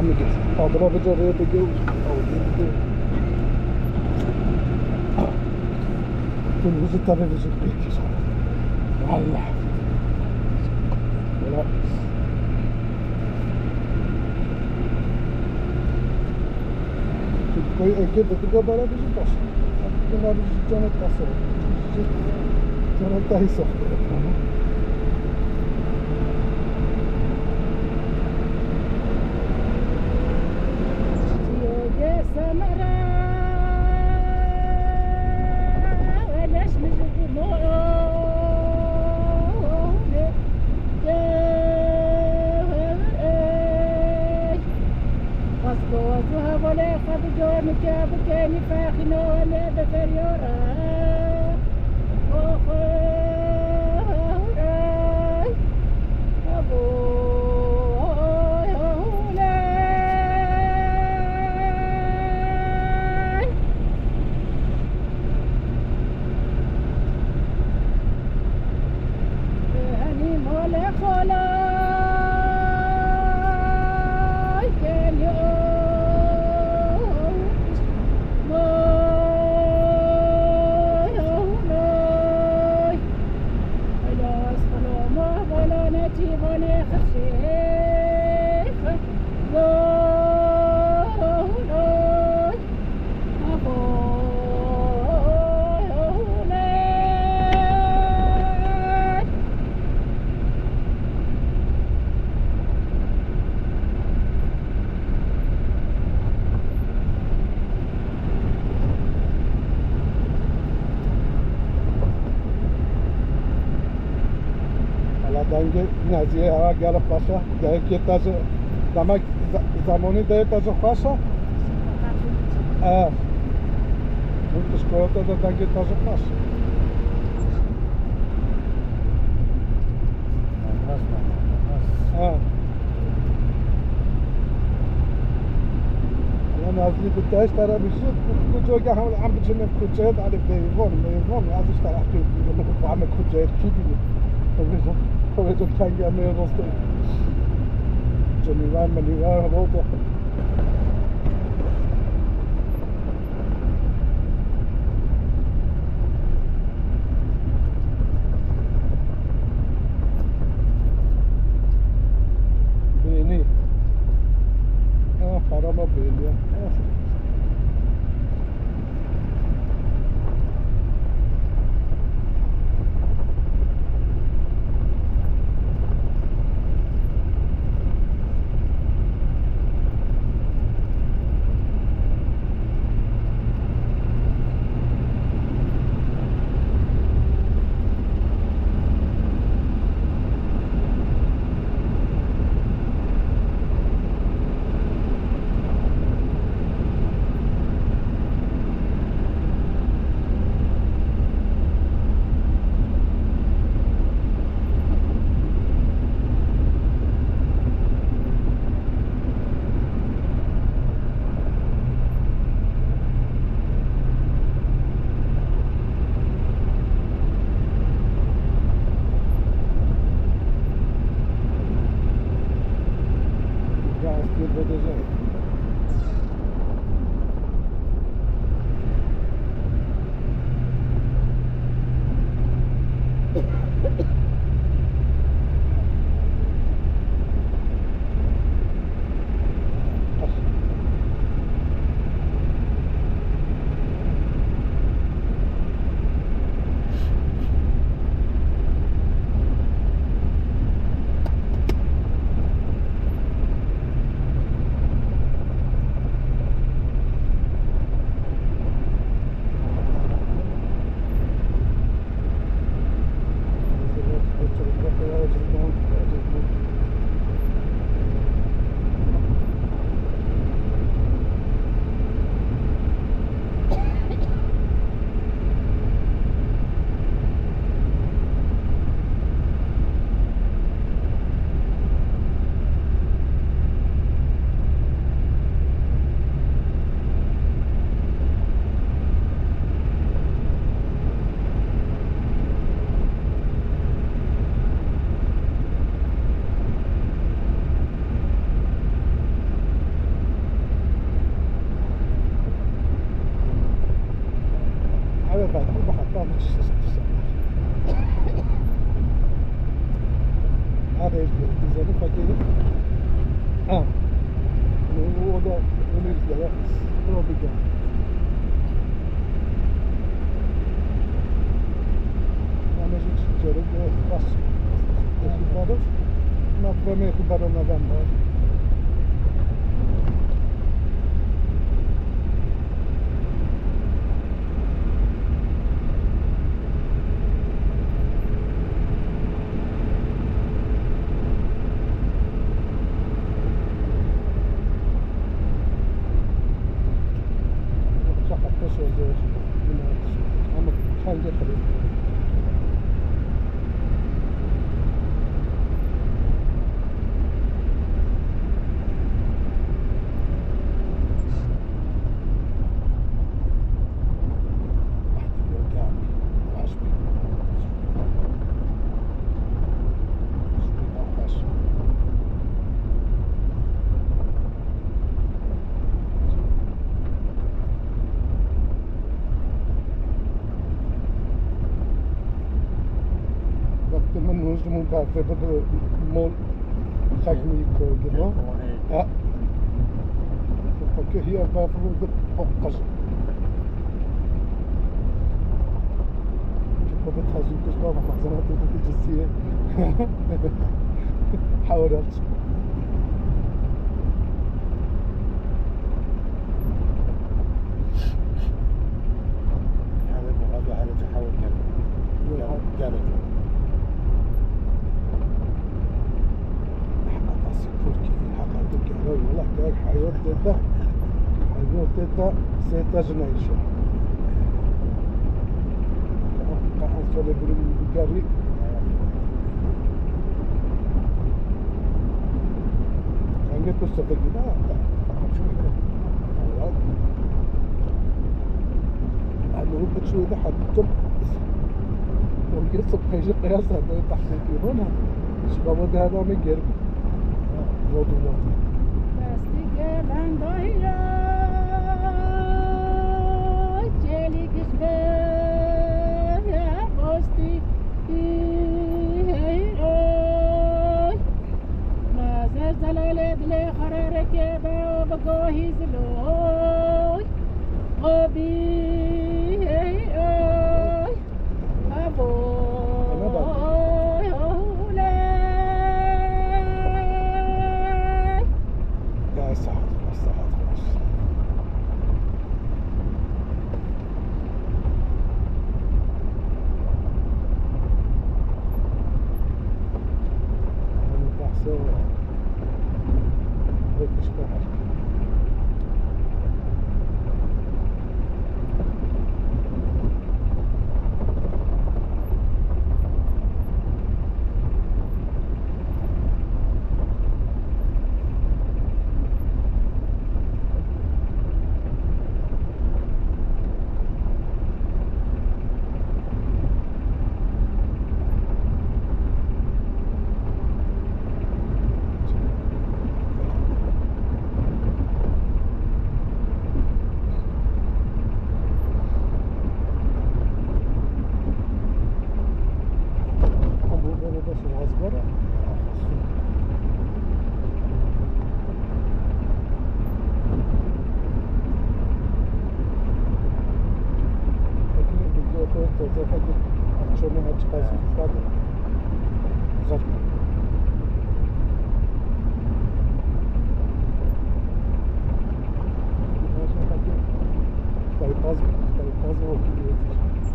میگه آدما به جاره بگه اون روز تبه وجود بکش والله ولا کوئی اگه دیگه بالا بشه باشه دیگه نمیشه جانت قصر جانت دهی سخته بكاني فاخنة ولا بفريورة أخوراي أبوي أولاي هني مولا خلاي كان يوم دنگ نزیه هوا گلف باشه که تازه دمک زمانی ده تازه خواسته اون تشکرات ده دنگ تازه خواسته الان نزدیک بتاعش طرف میشه کجا که هم بچنم کجا داره بیوان ازش طرف میگه با همه کجا کی دیگه Come tu tangi a me non sto. Gianni Vanni va a volta. Bene. Faremo bene. بعدی با حتی همه چیز هذا يزال فكي هو ده ونرجع هو بيجا أنا جيت جرب بس بعرف ما بمي خبر نوامبر من بعد بده مول خدمي كده ja فكر هي بقى في القش شوف بتهزم كده مع زمان الجنسية حاولت هذا تحاول كذا والله كان حيوت ده سيتاجنيشن قاعد صلي بالجري عندك قصة كده أنا بتشوي ده حتى والقصة بحاجة قياسها ده تحت هنا شباب ده هذا مجرب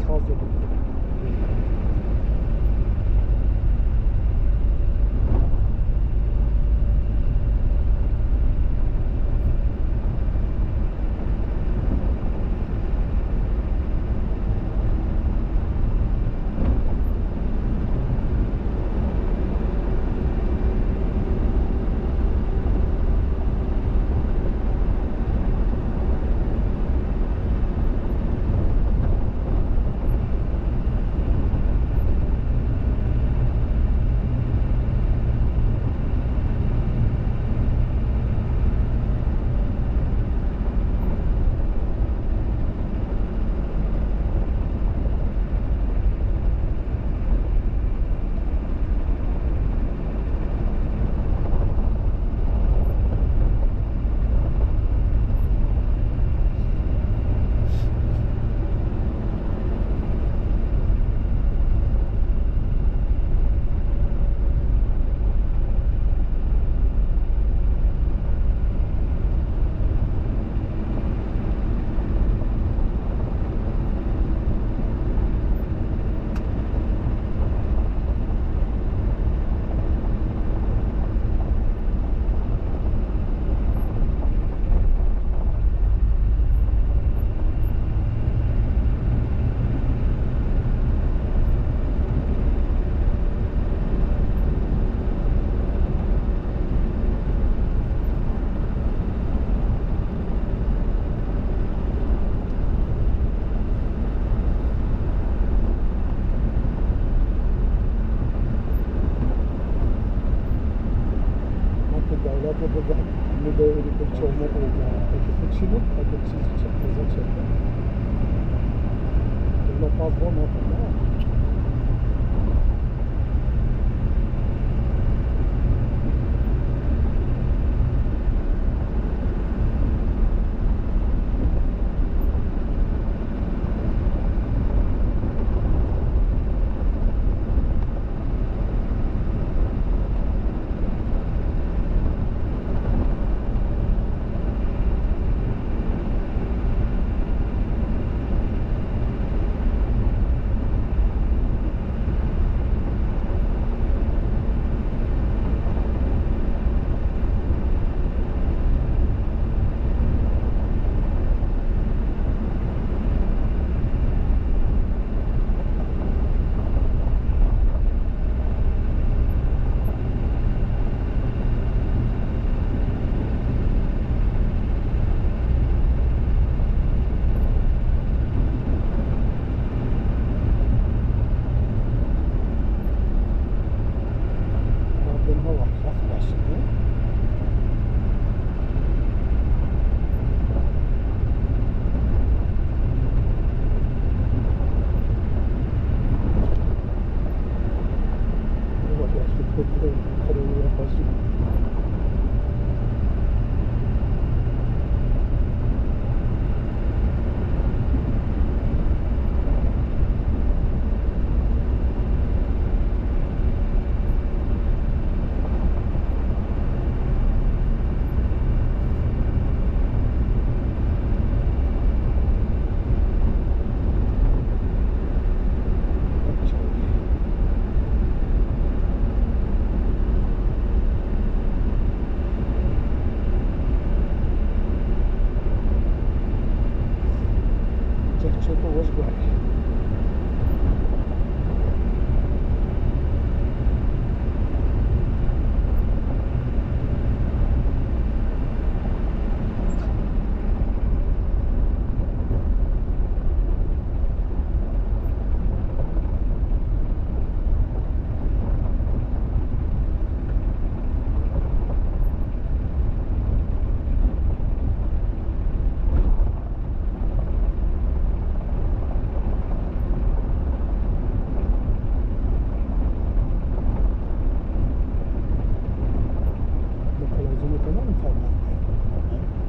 موضوع میده که چهار ماه که چیلو که چیزی چه از چه لا پاس با ما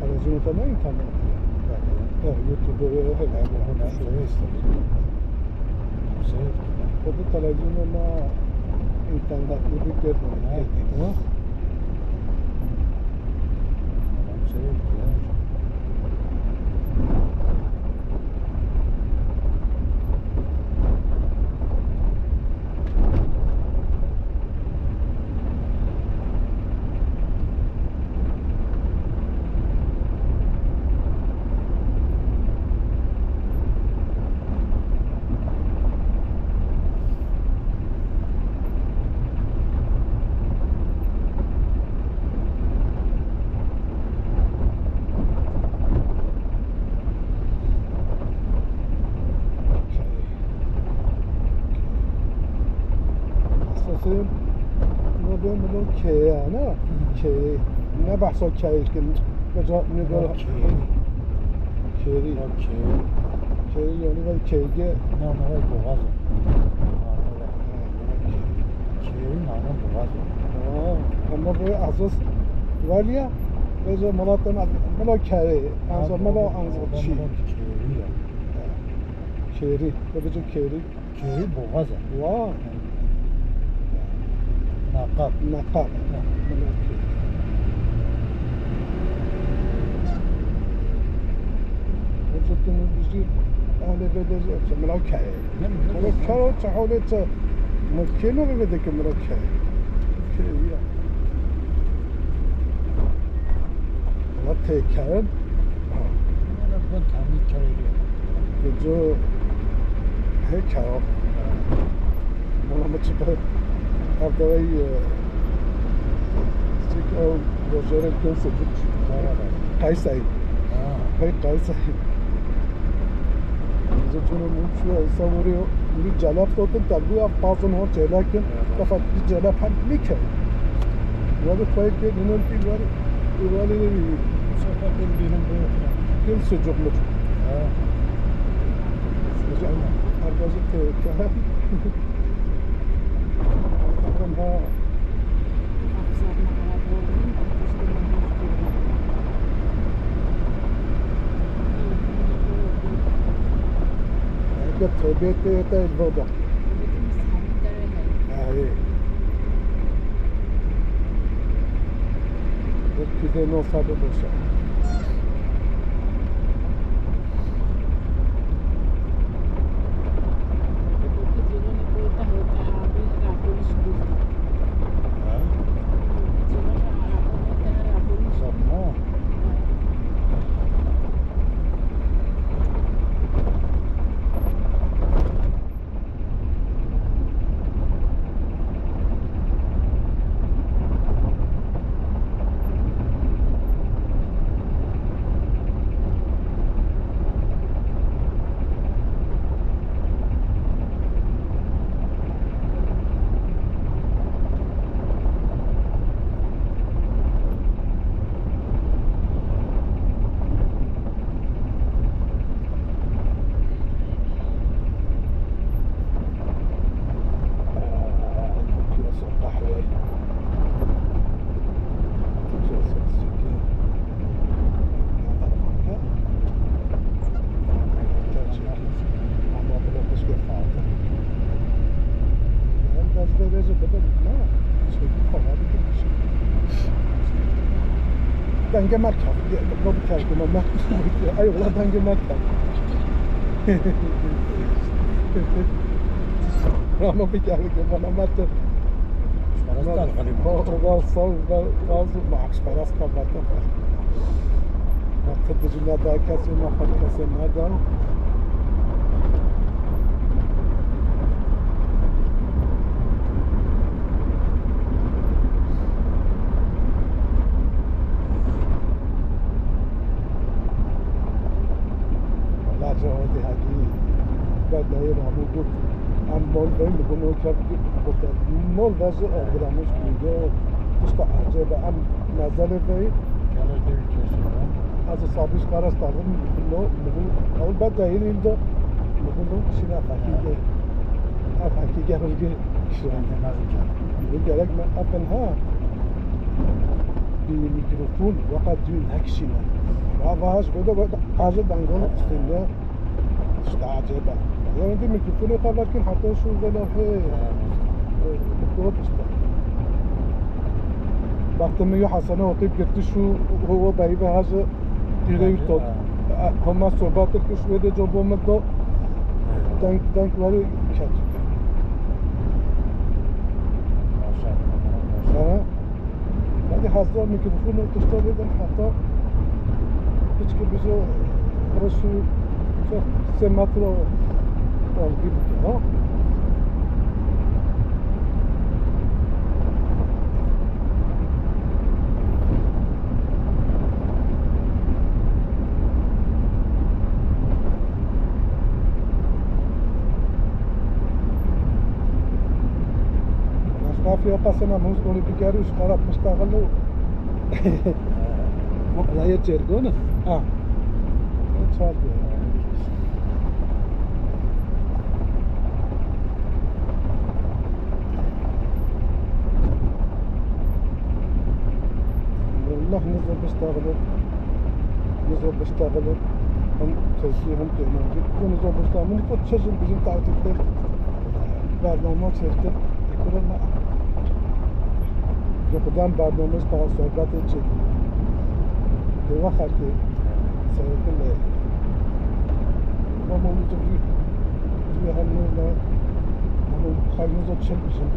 Televizyonda internet. YouTube'da خود تلویزیون ما اینترنت رو گرفتیم. که نه بحثا که بجا نگاه کری یعنی ولی کریگه نه ولی بغاز کری معنی بغاز اما باید اساس ولیه بجا ملاتم ملا کری انزا ملا انزا چی کری بجا کری بغازه واه نقاب وجدت من بجي أهل بدأ ملاكي ملاكي تحولت ممكن ولا بدك ملاكي كذي لا تكرم أنا كنت عميد كذي بجو هيك والله ما تشبه أبدأي استيكو وجرى الكنسة قيسي هاي قيسي زوجنا موشوا يصوروا من جلاب توتن تبدو أفضل هون لكن تفضل جلاب هم ميكه وهذا فايك ننتي الوارد دیوالی نمی‌بینی. Bu sefer de benim bu okula. خیلی سجق مجق. Ha. سجق پرواز ترکه. اون ها اگه بیت تا الوضع. آره. کده نوساده باشه. Ha. Yapma. دنگ مرکب رو بکرد ما مرکب ای والله دنگ مرکب راما بکرد که ما مرکب Şparası da alayım. راسال و راز معکس پرست که بطن وقت دجیل ندار کسی نخواد کسی ندار جهادی حقی بعد دایر همون بود هم مال باید میکنه که بکنه مال وضع آگرامش کنیده işte acaba هم نظر باید Gelecek ülkesinden. از سابش قرار دارم میکنه اول بعد دایر اینجا میکنه شینا فکیگه فکیگه بلگه Kendimez ülke. میگه gerek من اپن ها bir mikrofon وقت düğün hekşine و هاش بده بعد حاجة دنگال استنده işte acaba yani de mikrofonu kalarken hatta şu böyle mikrofon işte baktım ya Hasan'a oturup gitti şu hava bayi ve hacı dire yuttu ama sohbet etmiş ve de cobamı da denk var kötü ha hadi hazır mikrofonu tutardım hatta hiç ki bize orası çok sematro oldu gibi ha. Kafaya pasana mus oli picaru şarap mustaqalu. Moqlaya çergona. Ha. Çal diyor. والله نزل بشتغلوا هم توصيه هم تكنولوجي ونزل بشتغلوا من كل شيء bizim takipte برنامه çekti ekonomi yokudan برنامه daha sohbet edecek bu vakti sevgiyle ama onu da bir hanımla ama kaynıza çekmişim